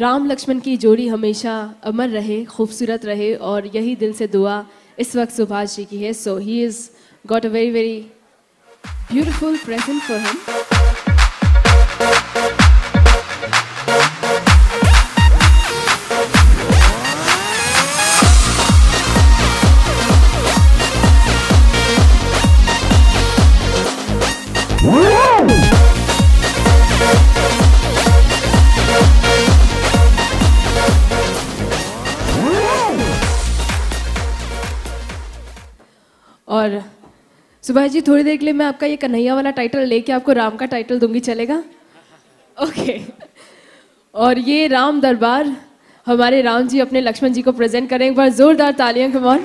राम लक्ष्मण की जोड़ी हमेशा अमर रहे, खूबसूरत रहे, और यही दिल से दुआ इस वक्त सुभाष जी की है। So he is got a very very beautiful present for him. और सुभाष जी थोड़ी देर के लिए मैं आपका ये कन्हैया वाला टाइटल लेके आपको राम का टाइटल दूंगी, चलेगा? ओके। और ये राम दरबार हमारे राम जी अपने लक्ष्मण जी को प्रेजेंट करें। एक बार जोरदार तालियां, कम ऑन।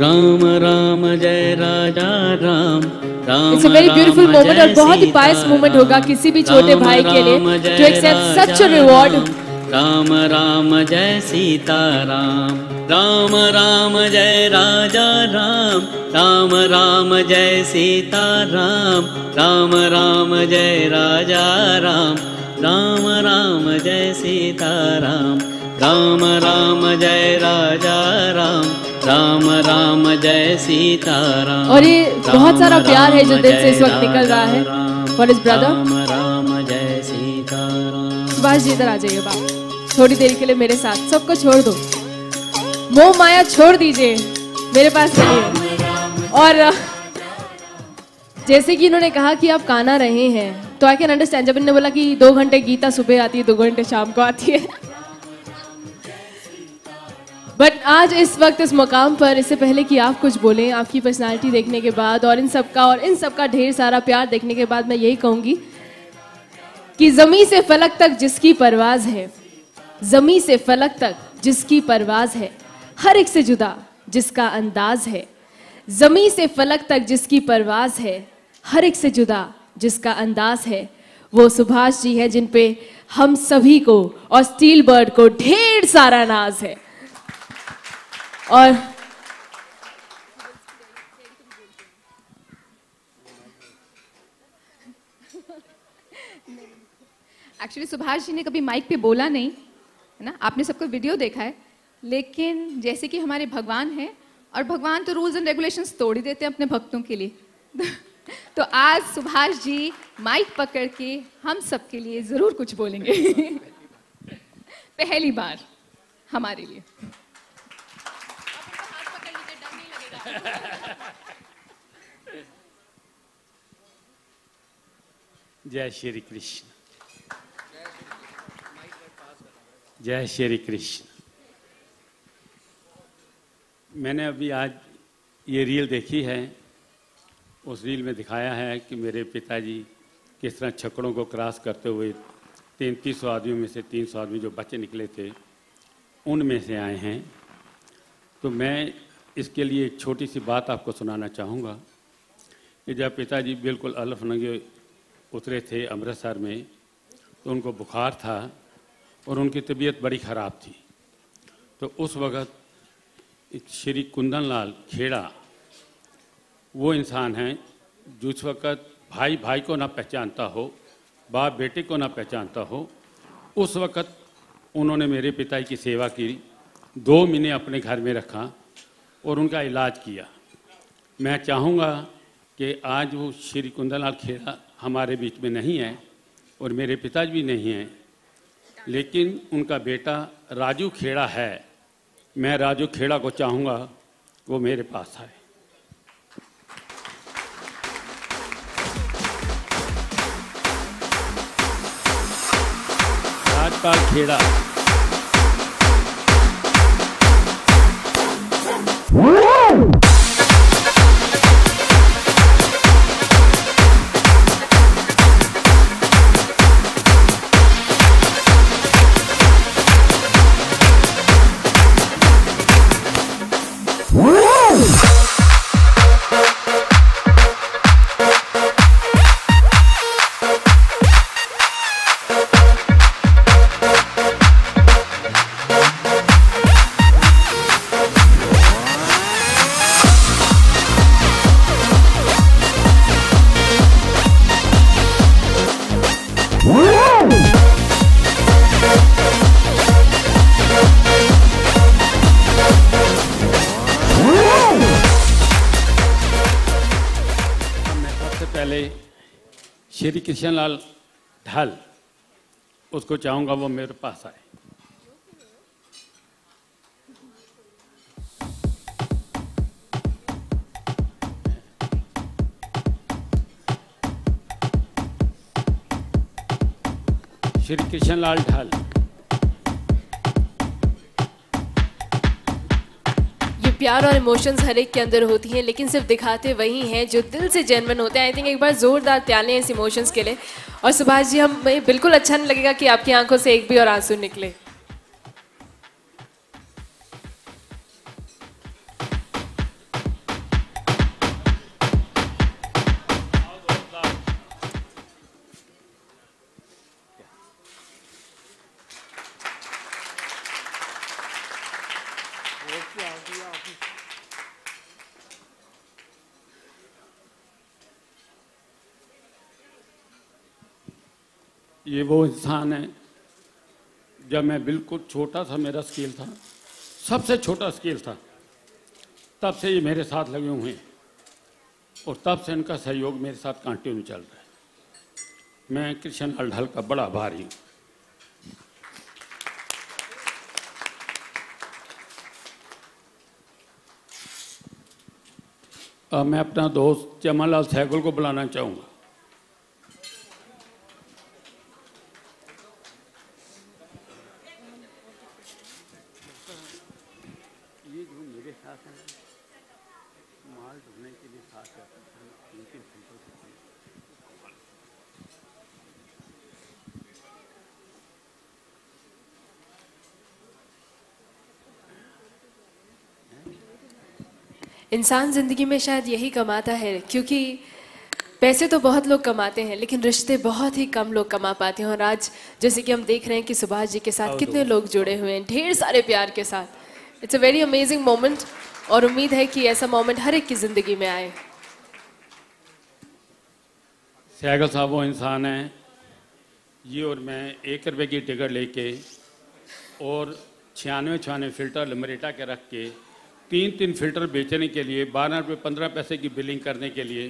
राम राम जय राजा Ram Ram. It's a very beautiful moment और बहुत ही पायस मोमेंट होगा किसी भी छोटे भाई के लिए to accept such a reward. Ram Ram जय सीता राम राम राम जय राजा राम राम राम जय सीता राम राम राम जय राजा राम राम राम जय सीता राम राम राम जय राजा राम राम राम जय सीता राम। और ये बहुत सारा प्यार है जो दिल से इस वक्त निकल रहा है for his brother. Ram Ram जय सीता राम। सुभाष जी इधर आ जाइए बाप, थोड़ी देर के लिए मेरे साथ। सबको छोड़ दो, मोह माया छोड़ दीजिए, मेरे पास चलिए। और जैसे कि इन्होंने कहा कि आप काना रहे हैं, तो आई कैन अंडरस्टैंड। जब इन्होंने बोला कि 2 घंटे गीता सुबह आती है, 2 घंटे शाम को आती है। बट आज इस वक्त इस मुकाम पर, इससे पहले कि आप कुछ बोलें, आपकी पर्सनालिटी देखने के बाद और इन सबका ढेर सारा प्यार देखने के बाद मैं यही कहूंगी कि ज़मीं से फलक तक जिसकी परवाज़ है, ज़मीं से फलक तक जिसकी परवाज़ है, हर एक से जुदा जिसका अंदाज है। ज़मीं से फलक तक जिसकी परवाज़ है, हर एक से जुदा जिसका अंदाज है, वो सुभाष जी है जिन पे हम सभी को और स्टील बर्ड को ढेर सारा नाज है। और एक्चुअली सुभाष जी ने कभी माइक पे बोला नहीं है ना, आपने सबको वीडियो देखा है, लेकिन जैसे कि हमारे भगवान हैं और भगवान तो रूल्स एंड रेगुलेशंस तोड़ ही देते हैं अपने भक्तों के लिए। तो आज सुभाष जी माइक पकड़ के हम सबके लिए जरूर कुछ बोलेंगे। पहली बार हमारे लिए। जय श्री कृष्ण, जय श्री कृष्ण। मैंने अभी आज ये रील देखी है, उस रील में दिखाया है कि मेरे पिताजी किस तरह छक्कड़ों को क्रॉस करते हुए 3300 आदमियों में से 300 आदमी जो बच्चे निकले थे उनमें से आए हैं। तो मैं इसके लिए एक छोटी सी बात आपको सुनाना चाहूँगा कि जब पिताजी बिल्कुल अलफ-नंगे उतरे थे अमृतसर में तो उनको बुखार था और उनकी तबीयत बड़ी ख़राब थी। तो उस वक़्त श्री कुंदन लाल खेड़ा वो इंसान हैं जो उस वक़्त भाई भाई को ना पहचानता हो, बाप बेटे को ना पहचानता हो, उस वक़्त उन्होंने मेरे पिताजी की सेवा की, 2 महीने अपने घर में रखा और उनका इलाज किया। मैं चाहूँगा कि आज वो श्री कुंदन लाल खेड़ा हमारे बीच में नहीं है और मेरे पिताजी भी नहीं हैं, लेकिन उनका बेटा राजू खेड़ा है। मैं राजू खेड़ा को चाहूँगा वो मेरे पास आए। राजपाल खेड़ा। श्री कृष्ण लाल ढाल उसको चाहूँगा वो मेरे पास आए। श्री कृष्ण लाल ढाल। प्यार और इमोशंस हर एक के अंदर होती हैं, लेकिन सिर्फ दिखाते वही हैं जो दिल से जेन्युइन होते हैं। आई थिंक एक बार जोरदार तालियां इस इमोशंस के लिए। और सुभाष जी, हमें बिल्कुल अच्छा नहीं लगेगा कि आपकी आंखों से एक भी और आंसू निकले। ये वो इंसान है, जब मैं बिल्कुल छोटा था, मेरा स्केल था, सबसे छोटा स्केल था, तब से ये मेरे साथ लगे हुए हैं और तब से इनका सहयोग मेरे साथ कंटिन्यू चल रहा है। मैं कृष्ण लाल ढाल का बड़ा आभारी हूँ। अब मैं अपना दोस्त चमन लाल सहगल को बुलाना चाहूँगा। इंसान ज़िंदगी में शायद यही कमाता है, क्योंकि पैसे तो बहुत लोग कमाते हैं लेकिन रिश्ते बहुत ही कम लोग कमा पाते हैं। और आज जैसे कि हम देख रहे हैं कि सुभाष जी के साथ कितने लोग जुड़े हुए हैं, ढेर सारे प्यार के साथ। It's a very amazing moment और उम्मीद है कि ऐसा मोमेंट हर एक की ज़िंदगी में आए। सहगल साहब वो इंसान हैं, ये और मैं 1 रुपये की टिकट लेके और 96 फिल्टर लमरेटा के रख के 3 फिल्टर बेचने के लिए 12 रुपये 15 पैसे की बिलिंग करने के लिए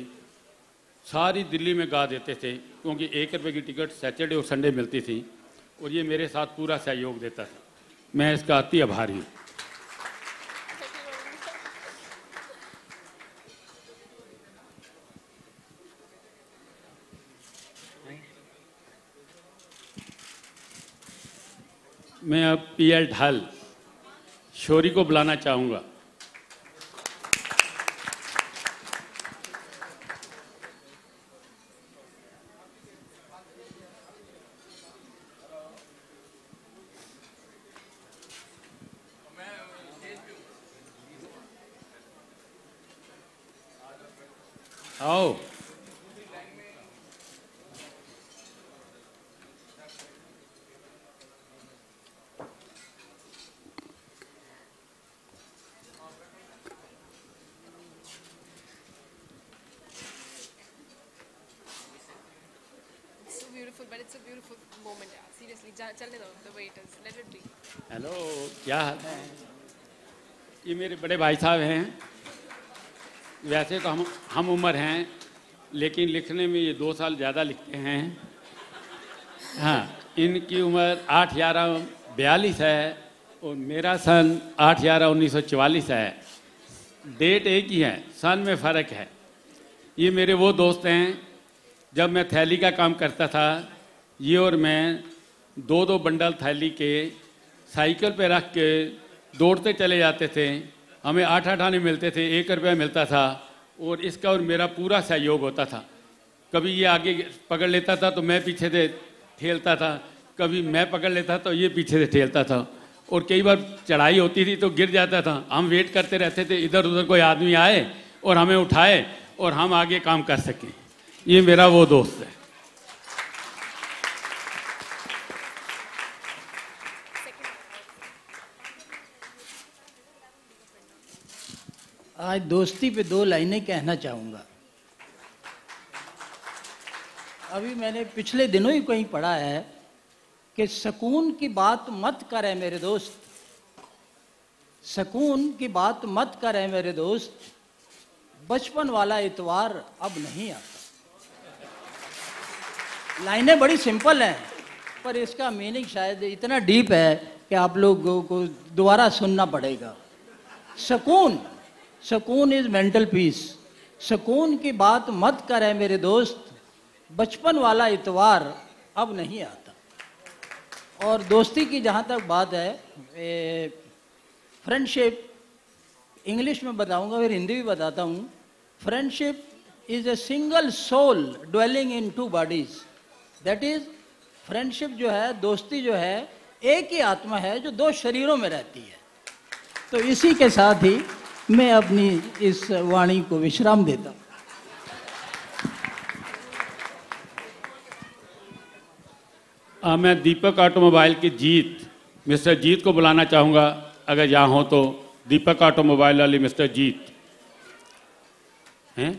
सारी दिल्ली में गा देते थे, क्योंकि 1 रुपये की टिकट सैटरडे और संडे मिलती थी और ये मेरे साथ पूरा सहयोग देता था। मैं इसका अति आभारी हूँ। मैं अब PL ढाल शोरी को बुलाना चाहूँगा। आओ। Beautiful, but it's a beautiful moment. Yeah. Seriously, चलने दो, the way it is. Let it be. Hello, क्या हाल है? ये मेरे बड़े भाई साहब हैं। वैसे तो हम उम्र हैं, लेकिन लिखने में ये 2 साल ज़्यादा लिखते हैं। हाँ, इनकी उम्र 8/11/42 है और मेरा सन 8/11/1944 है। डेट एक ही है, सन में फ़र्क है। ये मेरे वो दोस्त हैं, जब मैं थैली का काम करता था, ये और मैं 2-2 बंडल थैली के साइकिल पे रख के दौड़ते चले जाते थे। हमें 8-8 आने मिलते थे, 1 रुपया मिलता था और इसका और मेरा पूरा सहयोग होता था। कभी ये आगे पकड़ लेता था तो मैं पीछे से ठेलता था, कभी मैं पकड़ लेता तो ये पीछे से ठेलता था और कई बार चढ़ाई होती थी तो गिर जाता था। हम वेट करते रहते थे इधर उधर कोई आदमी आए और हमें उठाए और हम आगे काम कर सकें। ये मेरा वो दोस्त है। आज दोस्ती पे 2 लाइनें कहना चाहूँगा। अभी मैंने पिछले दिनों ही कहीं पढ़ा है कि सुकून की बात मत करे मेरे दोस्त, सुकून की बात मत करे मेरे दोस्त, बचपन वाला इतवार अब नहीं आता। लाइनें बड़ी सिंपल हैं, पर इसका मीनिंग शायद इतना डीप है कि आप लोगों को दोबारा सुनना पड़ेगा। सुकून, सुकून इज मेंटल पीस। सुकून की बात मत करे मेरे दोस्त, बचपन वाला इतवार अब नहीं आता। और दोस्ती की जहाँ तक बात है, फ्रेंडशिप इंग्लिश में बताऊंगा, फिर हिंदी भी बताता हूँ। Friendship is a single soul dwelling in 2 bodies. That is, friendship जो है, दोस्ती जो है, एक ही आत्मा है जो 2 शरीरों में रहती है। तो इसी के साथ ही मैं अपनी इस वाणी को विश्राम देता हूँ। मैं दीपक ऑटोमोबाइल के जीत, मिस्टर जीत को बुलाना चाहूँगा, अगर यहाँ हो तो। दीपक ऑटोमोबाइल वाले मिस्टर जीत हैं?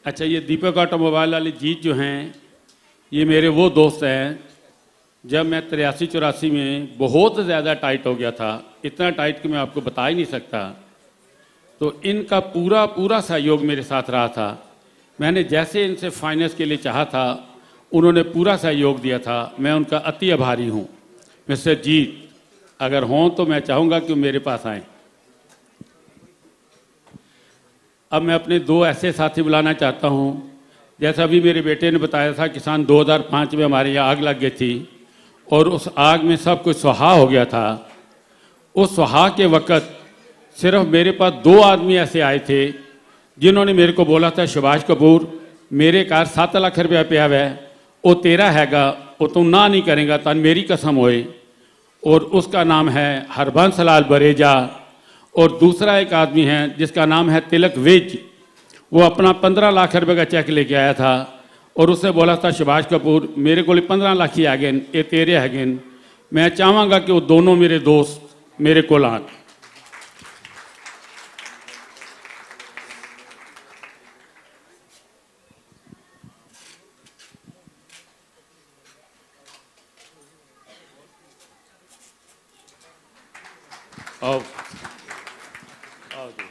अच्छा, ये दीपक ऑटोमोबाइल वाले जीत जो हैं, ये मेरे वो दोस्त हैं। जब मैं 83-84 में बहुत ज़्यादा टाइट हो गया था, इतना टाइट कि मैं आपको बता ही नहीं सकता, तो इनका पूरा सहयोग मेरे साथ रहा था। मैंने जैसे इनसे फाइनेंस के लिए चाहा था, उन्होंने पूरा सहयोग दिया था। मैं उनका अति आभारी हूँ। मिस्टर जीत अगर हों तो मैं चाहूँगा कि मेरे पास आएँ। अब मैं अपने 2 ऐसे साथी बुलाना चाहता हूँ। जैसा अभी मेरे बेटे ने बताया था कि सन 2005 में हमारे यहाँ आग लग गई थी और उस आग में सब कुछ सुहा हो गया था। उस सुहा के वक़्त सिर्फ मेरे पास 2 आदमी ऐसे आए थे जिन्होंने मेरे को बोला था, सुभाष कपूर मेरे कार 7 लाख रुपया पिया हुआ है, वो तेरा हैगा, वो तुम ना नहीं करेगा, तन मेरी कसम होए। और उसका नाम है हरबंस लाल बरेजा। और दूसरा एक आदमी है जिसका नाम है तिलक वेज। वो अपना 15 लाख रुपए का चेक लेके आया था और उससे बोला था, सुभाष कपूर मेरे को 15 लाख ही आ गए, ये तेरे है। मैं चाहूँगा कि वो दोनों मेरे दोस्त मेरे को आन। आओ आओ जी।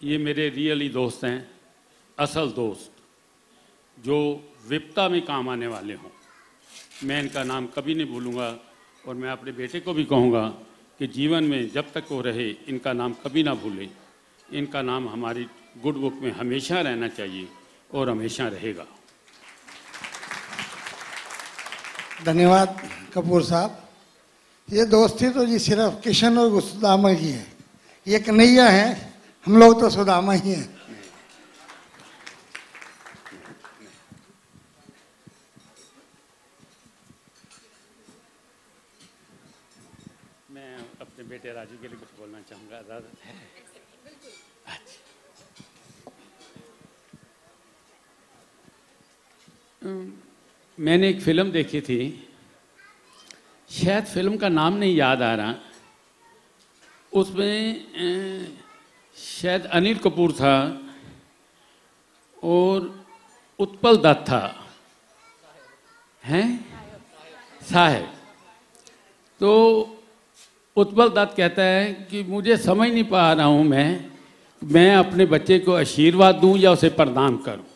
ये मेरे रियली दोस्त हैं, असल दोस्त, जो विपदा में काम आने वाले हों। मैं इनका नाम कभी नहीं भूलूंगा और मैं अपने बेटे को भी कहूँगा कि जीवन में जब तक वो रहे इनका नाम कभी ना भूलें। इनका नाम हमारी गुड बुक में हमेशा रहना चाहिए और हमेशा रहेगा। धन्यवाद कपूर साहब। ये दोस्ती तो जी सिर्फ किशन और सुदामा की है, ये कन्हैया है, हम लोग तो सुदामा ही हैं। मैं अपने बेटे राजू के लिए कुछ बोलना चाहूँगा, इजाज़त है? मैंने एक फिल्म देखी थी, शायद फिल्म का नाम नहीं याद आ रहा, उसमें शायद अनिल कपूर था और उत्पल दत्त था, हैं साहेब। तो उत्पल दत्त कहता है कि मुझे समझ नहीं पा रहा हूँ मैं अपने बच्चे को आशीर्वाद दूँ या उसे प्रणाम करूँ।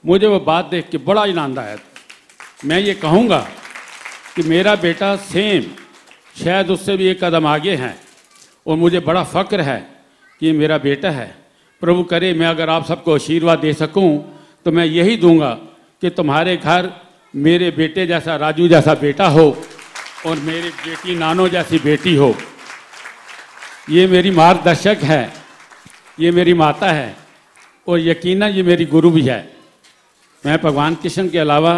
मुझे वो बात देख के बड़ा आनंद आया था। मैं ये कहूँगा कि मेरा बेटा सेम शायद उससे भी एक कदम आगे है और मुझे बड़ा फ़ख्र है कि मेरा बेटा है। प्रभु करे मैं अगर आप सबको आशीर्वाद दे सकूं तो मैं यही दूंगा कि तुम्हारे घर मेरे बेटे जैसा राजू जैसा बेटा हो और मेरी बेटी नानो जैसी बेटी हो। ये मेरी मार्गदर्शक है, ये मेरी माता है और यकीनन ये मेरी गुरु भी है। मैं भगवान कृष्ण के अलावा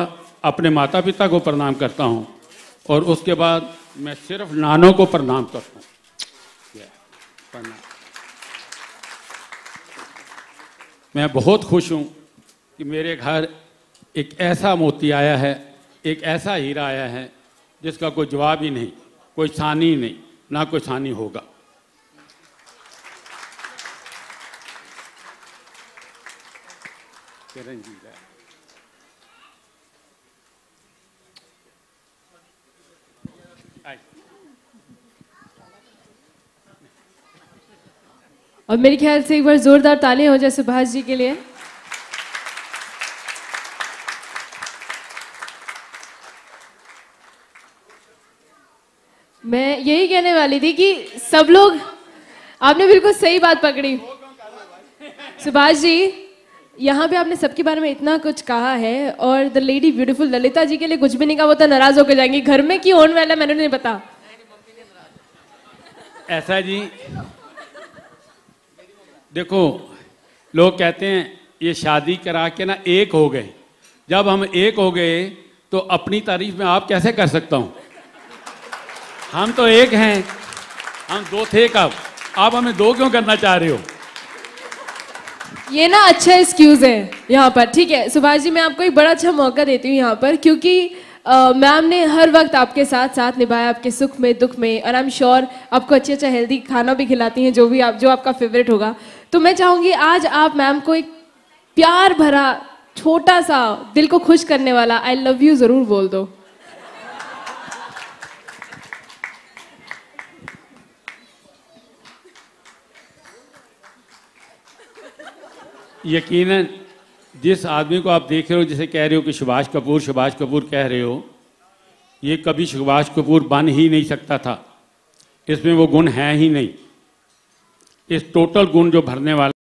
अपने माता पिता को प्रणाम करता हूँ और उसके बाद मैं सिर्फ नानों को प्रणाम करता हूँ। मैं बहुत खुश हूँ कि मेरे घर एक ऐसा मोती आया है, एक ऐसा हीरा आया है जिसका कोई जवाब ही नहीं, कोई सानी नहीं, ना कोई सानी होगा। और मेरे ख्याल से एक बार जोरदार तालियां हो जाए सुभाष जी के लिए। मैं यही कहने वाली थी कि सब लोग, आपने बिल्कुल सही बात पकड़ी सुभाष जी। यहाँ पे आपने सबके बारे में इतना कुछ कहा है और the lady beautiful Lalita ji के लिए कुछ भी नहीं कहा, वो तो नाराज होकर जाएंगी। घर में क्यों होने वाला मैंने नहीं पता। ऐसा जी देखो, लोग कहते हैं ये शादी करा के ना एक हो गए। जब हम एक हो गए तो अपनी तारीफ में आप कैसे कर सकता हूँ? हम तो एक हैं, हम दो थे कब, आप हमें दो क्यों करना चाह रहे हो? ये ना अच्छा एक्सक्यूज है यहाँ पर। ठीक है सुभाष जी, मैं आपको एक बड़ा अच्छा मौका देती हूँ यहाँ पर, क्योंकि मैम ने हर वक्त आपके साथ साथ निभाया, आपके सुख में दुख में, और आई एम श्योर आपको अच्छा हेल्दी खाना भी खिलाती हैं, जो आपका फेवरेट होगा। तो मैं चाहूँगी आज आप मैम को एक प्यार भरा छोटा सा दिल को खुश करने वाला आई लव यू ज़रूर बोल दो। यकीनन जिस आदमी को आप देख रहे हो, जिसे कह रहे हो कि सुभाष कपूर कह रहे हो, ये कभी सुभाष कपूर बन ही नहीं सकता था। इसमें वो गुण है ही नहीं। इस टोटल गुण जो भरने वाला